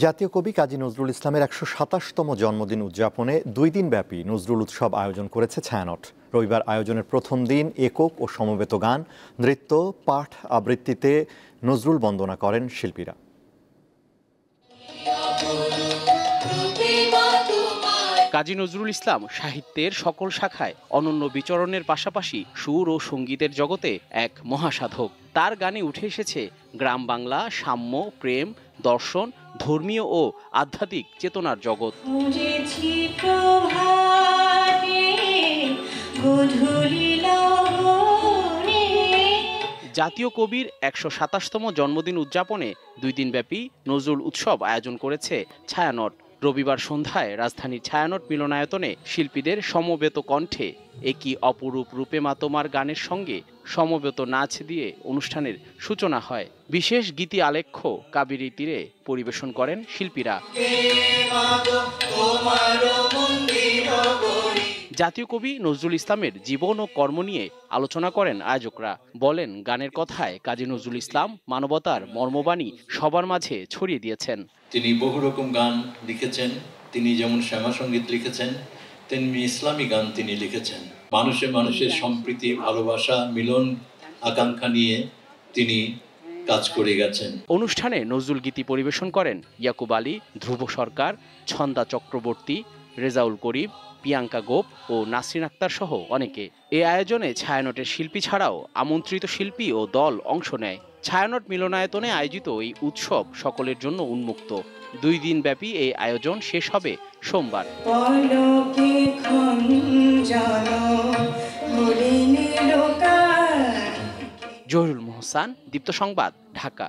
জাতীয় কবি কাজী নজরুল ইসলামের ১২৭তম জন্মদিন উদযাপনে ২ দিনব্যাপী নজরুল উৎসব আয়োজন করেছে ছায়ানট। রবিবার আয়োজনের প্রথম দিন একক ও সমবেত গান, নৃত্য, পাঠ আবৃত্তিতে নজরুল বন্দনা করেন শিল্পীরা। কাজী নজরুল ইসলাম সাহিত্যের সকল শাখায় অনন্য বিচরণের পাশাপাশি সুর ও সঙ্গীতের জগতে এক মহাসাধক। তার গানে উঠে এসেছে গ্রাম বাংলা, সাম্য, প্রেম, দর্শন, ধর্মীয় ও আধ্যাত্মিক চেতনার জগৎ। জাতীয় কবির ১২৭তম জন্মদিন উদযাপনে ২ দিনব্যাপী নজরুল উৎসব আয়োজন করেছে ছায়ানট। রবিবার সন্ধ্যায় রাজধানীর ছায়ানট মিলনায়তনে শিল্পীদের সমবেত কণ্ঠে একই অপরূপ রূপে মা তোমার গানের সঙ্গে সমবেত নাচ দিয়ে অনুষ্ঠানের সূচনা হয়। বিশেষ গীতি আলেখ্য কাবেরী তীরে পরিবেশন করেন শিল্পীরা। জাতীয় কবি নজরুল ইসলামের জীবন ও কর্ম নিয়ে আলোচনা করেন আয়োজকরা। বলেন, গানের কথায় কাজী নজরুল ইসলাম মানবতার মর্মবাণী সবার মাঝে ছড়িয়ে দিয়েছেন। তিনি বহু রকম গান লিখেছেন। তিনি যেমন শ্যামা সঙ্গীত লিখেছেন, তেমনি ইসলামী গান তিনি লিখেছেন। মানুষের সম্প্রীতি, ভালোবাসা, মিলন আকাঙ্ক্ষা নিয়ে তিনি কাজ করে গেছেন। অনুষ্ঠানে নজরুল গীতি পরিবেশন করেন ইয়াকুব আলী, ধ্রুব সরকার, ছন্দা চক্রবর্তী, রেজাউল করিম, প্রিয়াঙ্কা গোপ ও নাসরিন আক্তার সহ অনেকে। এই আয়োজনে ছায়ানটের শিল্পী ছাড়াও আমন্ত্রিত শিল্পী ও দল অংশ নেয়। ছায়ানট মিলনায়তনে আয়োজিত এই উৎসব সকলের জন্য উন্মুক্ত। 2 দিন ব্যাপী এই আয়োজন শেষ হবে সোমবার। জহিরুল মোহসান, দীপ্ত সংবাদ, ঢাকা।